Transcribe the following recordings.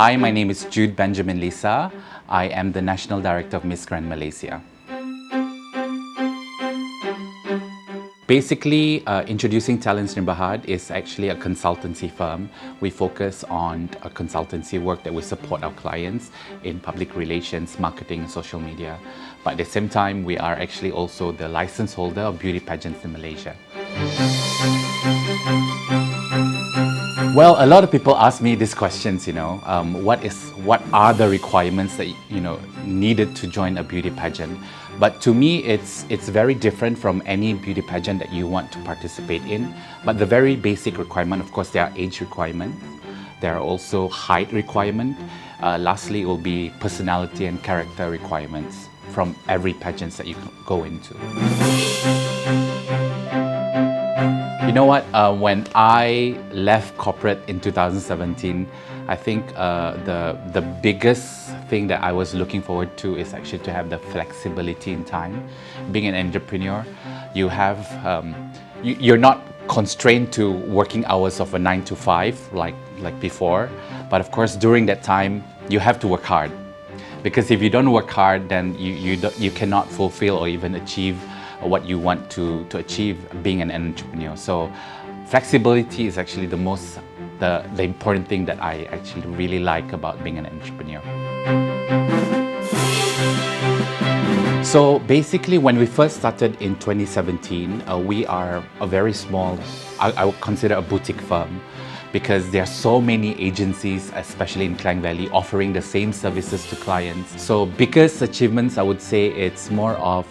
Hi, my name is Jude Benjamin Lisa. I am the National Director of Miss Grand Malaysia. Basically, introducing Terence Too is actually a consultancy firm. We focus on a consultancy work that we support our clients in public relations, marketing, social media. But at the same time, we are actually also the license holder of beauty pageants in Malaysia. Well, a lot of people ask me these questions, what are the requirements that, needed to join a beauty pageant? But to me, it's very different from any beauty pageant that you want to participate in. But the very basic requirement, of course, there are age requirements. There are also height requirements. Lastly, it will be personality and character requirements from every pageant that you go into. You know what? When I left corporate in 2017, I think the biggest thing that I was looking forward to is actually to have the flexibility in time. Being an entrepreneur, you have you're not constrained to working hours of a 9 to 5 like before. But of course, during that time, you have to work hard, because if you don't work hard, then you cannot fulfill or even achieve what you want to achieve being an entrepreneur. So flexibility is actually the important thing that I actually really like about being an entrepreneur. So basically, when we first started in 2017, we are a very small, I would consider a boutique firm, because there are so many agencies, especially in Klang Valley, offering the same services to clients. So biggest achievements, I would say it's more of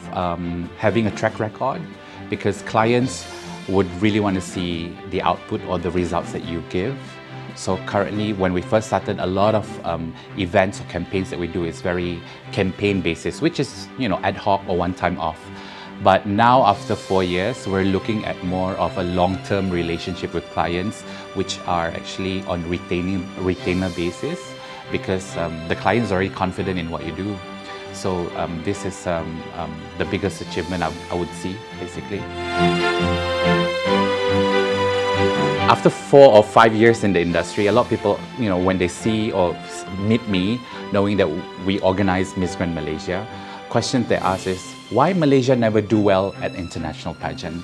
having a track record, because clients would really want to see the output or the results that you give. So currently, when we first started, a lot of events or campaigns that we do is very campaign basis, which is ad hoc or one-time off. But now, after 4 years, we're looking at more of a long-term relationship with clients, which are actually on retainer basis, because the client is already confident in what you do. So this is the biggest achievement I would see, basically. After 4 or 5 years in the industry, a lot of people, when they see or meet me, knowing that we organize Miss Grand Malaysia, questions they ask is, why Malaysia never do well at international pageant?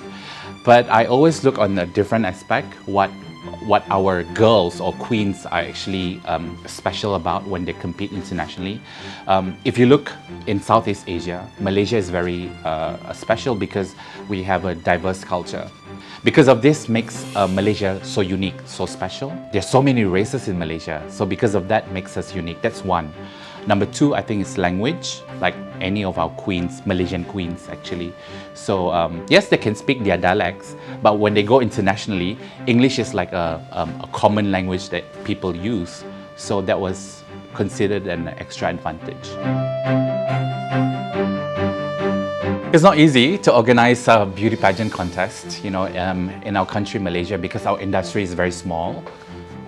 But I always look on a different aspect, what our girls or queens are actually special about when they compete internationally. If you look in Southeast Asia, Malaysia is very special because we have a diverse culture. Because of this makes Malaysia so unique, so special. There are so many races in Malaysia, so because of that makes us unique. That's one. Number two, I think, is language, like any of our queens, Malaysian queens actually. So yes, they can speak their dialects, but when they go internationally, English is like a common language that people use. So that was considered an extra advantage. It's not easy to organize a beauty pageant contest, in our country, Malaysia, because our industry is very small.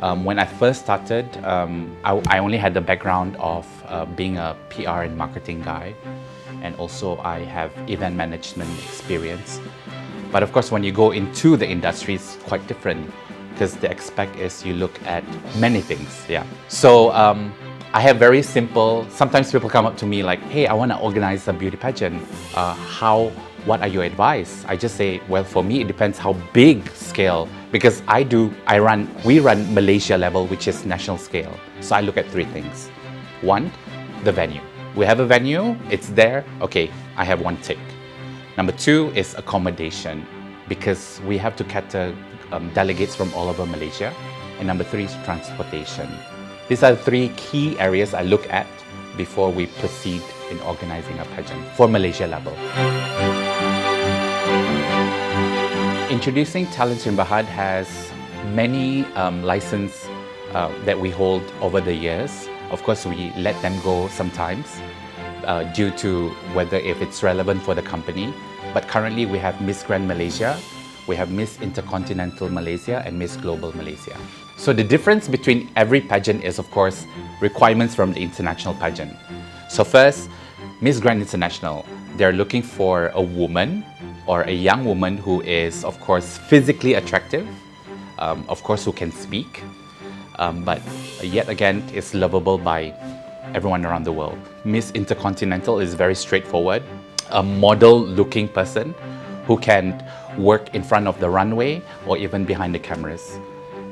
When I first started, I only had the background of being a PR and marketing guy, and also I have event management experience. But of course, when you go into the industry, it's quite different, because the expect is you look at many things. Yeah. So I have very simple. Sometimes people come up to me like, "Hey, I want to organize a beauty pageant. What are your advice?" I just say, well, for me, it depends how big scale, because we run Malaysia level, which is national scale. So I look at 3 things. 1, the venue. We have a venue, it's there, okay, I have 1 tick. Number 2 is accommodation, because we have to cater delegates from all over Malaysia. And number 3 is transportation. These are the 3 key areas I look at before we proceed in organizing a pageant for Malaysia level. Introducing Terence Too has many licenses that we hold over the years. Of course, we let them go sometimes due to whether if it's relevant for the company. But currently, we have Miss Grand Malaysia, we have Miss Intercontinental Malaysia, and Miss Global Malaysia. So the difference between every pageant is, of course, requirements from the international pageant. So first, Miss Grand International, they're looking for a woman or a young woman who is, of course, physically attractive, of course, who can speak, but yet again, it's lovable by everyone around the world. Miss Intercontinental is very straightforward, a model-looking person who can work in front of the runway or even behind the cameras.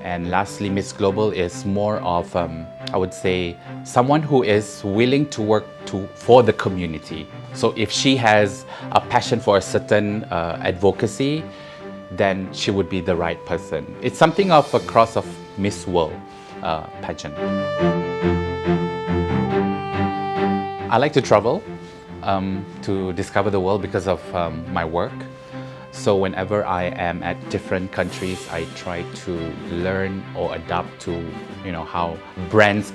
And lastly, Miss Global is more of, I would say, someone who is willing to work for the community. So if she has a passion for a certain advocacy, then she would be the right person. It's something of a cross of Miss World pageant. I like to travel to discover the world because of my work. So whenever I am at different countries, I try to learn or adapt to, how brands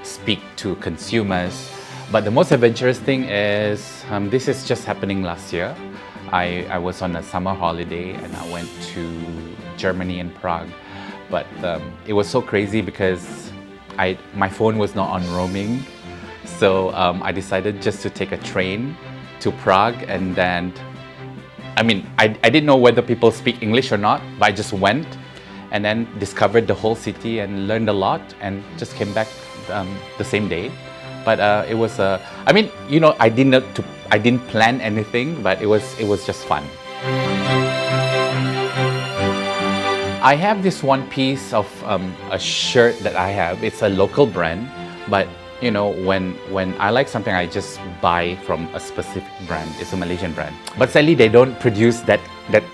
speak to consumers. But the most adventurous thing is, this is just happening last year. I was on a summer holiday and I went to Germany and Prague. But it was so crazy because my phone was not on roaming. So I decided just to take a train to Prague, and then I didn't know whether people speak English or not, but I just went and then discovered the whole city and learned a lot and just came back the same day. But it was, I didn't plan anything, but it was just fun. I have this one piece of a shirt that I have. It's a local brand, but when I like something, I just buy from a specific brand. It's a Malaysian brand. But sadly, they don't produce that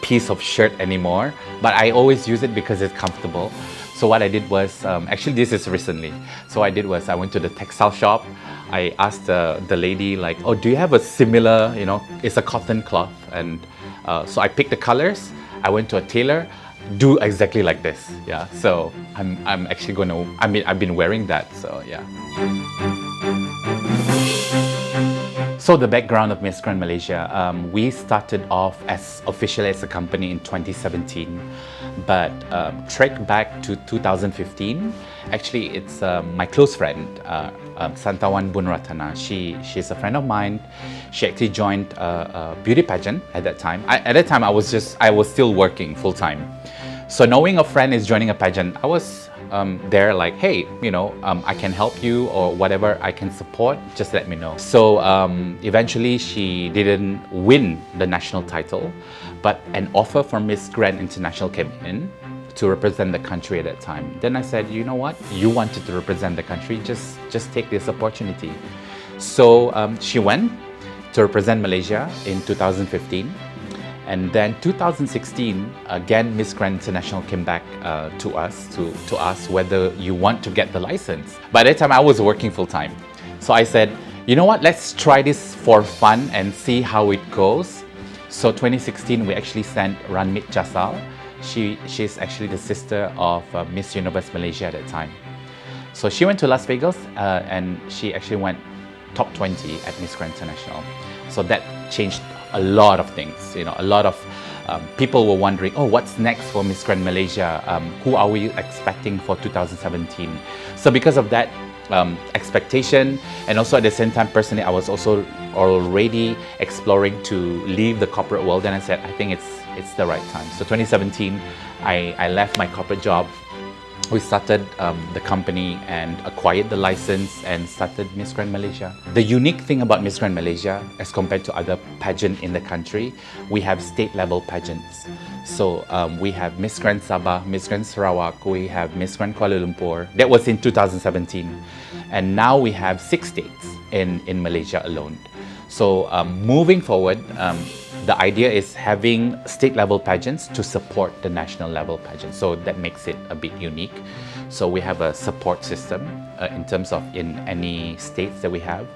piece of shirt anymore. But I always use it because it's comfortable. So what I did was, actually this is recently. So what I did was I went to the textile shop. I asked the lady like, oh, do you have a similar, it's a cotton cloth. And so I picked the colors. I went to a tailor. Do exactly like this, yeah. So I'm actually gonna. I've been wearing that, so yeah. So the background of Miss Grand Malaysia, we started off officially as a company in 2017, but trek back to 2015. Actually, it's my close friend, Santawan Bunratana. She's a friend of mine. She actually joined a beauty pageant at that time. At that time, I was still working full time. So knowing a friend is joining a pageant, I was there like, hey, I can help you or whatever I can support, just let me know. So eventually she didn't win the national title, but an offer from Miss Grand International came in to represent the country at that time. Then I said, you know what, you wanted to represent the country, just take this opportunity. So she went to represent Malaysia in 2015. And then 2016, again, Miss Grand International came back to us to ask whether you want to get the license. By that time, I was working full time. So I said, you know what, let's try this for fun and see how it goes. So 2016, we actually sent Ranmit Jasal. She's actually the sister of Miss Universe Malaysia at that time. So she went to Las Vegas and she actually went top 20 at Miss Grand International. So that changed a lot of things. A lot of people were wondering, oh, what's next for Miss Grand Malaysia? Who are we expecting for 2017? So because of that expectation, and also at the same time, personally, I was also already exploring to leave the corporate world, and I said, I think it's the right time. So 2017, I left my corporate job. We started the company and acquired the license and started Miss Grand Malaysia. The unique thing about Miss Grand Malaysia, as compared to other pageants in the country, we have state-level pageants. So we have Miss Grand Sabah, Miss Grand Sarawak, we have Miss Grand Kuala Lumpur. That was in 2017. And now we have 6 states in Malaysia alone. So moving forward, the idea is having state-level pageants to support the national-level pageants. So that makes it a bit unique. So we have a support system in terms of in any states that we have.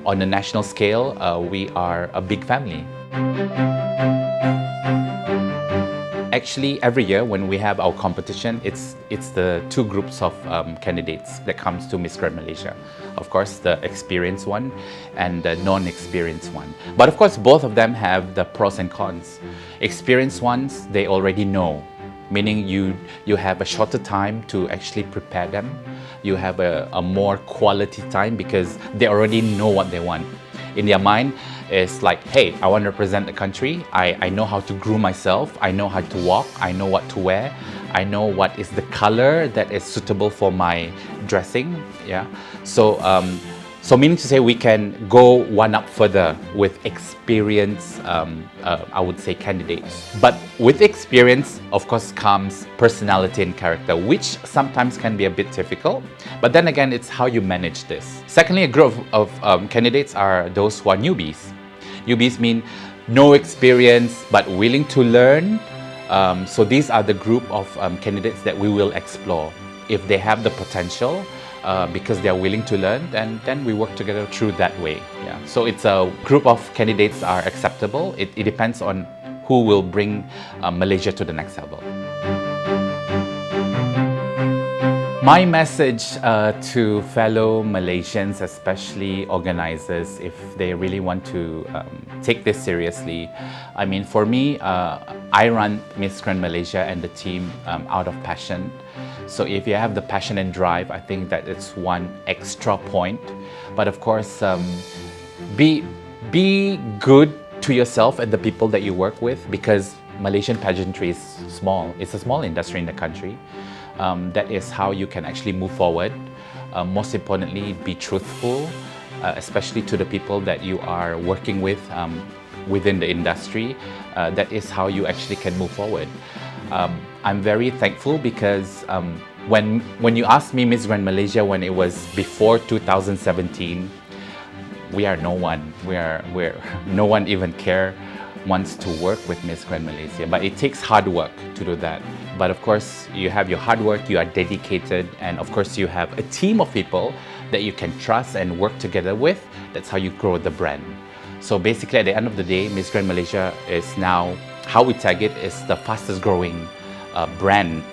On the national scale, we are a big family. Actually, every year when we have our competition, it's the 2 groups of candidates that comes to Miss Grand Malaysia. Of course, the experienced one and the non-experienced one. But of course, both of them have the pros and cons. Experienced ones, they already know, meaning you have a shorter time to actually prepare them. You have a more quality time because they already know what they want. In their mind, it's like, hey, I want to represent the country. I know how to groom myself. I know how to walk. I know what to wear. I know what is the color that is suitable for my dressing. Yeah. So meaning to say we can go one up further with experienced, I would say, candidates. But with experience, of course, comes personality and character, which sometimes can be a bit difficult. But then again, it's how you manage this. Secondly, a group of candidates are those who are newbies. Newbies mean no experience but willing to learn. So these are the group of candidates that we will explore. If they have the potential, because they are willing to learn, then we work together through that way. Yeah. So it's a group of candidates are acceptable. It depends on who will bring Malaysia to the next level. My message to fellow Malaysians, especially organizers, if they really want to take this seriously, I mean, for me, I run Miss Grand Malaysia and the team out of passion. So if you have the passion and drive, I think that it's one extra point. But of course, be good to yourself and the people that you work with, because Malaysian pageantry is small. It's a small industry in the country. That is how you can actually move forward. Most importantly, be truthful, especially to the people that you are working with within the industry. That is how you actually can move forward. I'm very thankful because when you asked me Miss Grand Malaysia when it was before 2017, we are no one. We're no one even wants to work with Miss Grand Malaysia. But it takes hard work to do that. But of course, you have your hard work, you are dedicated, and of course you have a team of people that you can trust and work together with. That's how you grow the brand. So basically, at the end of the day, Miss Grand Malaysia is now, how we tag it, is the fastest growing brand,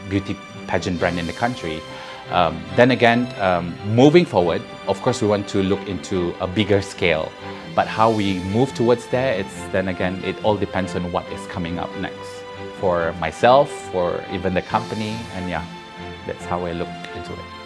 beauty pageant brand in the country. Then again, moving forward, of course, we want to look into a bigger scale. But how we move towards there, then again, it all depends on what is coming up next. For myself, for even the company, and yeah, that's how I look into it.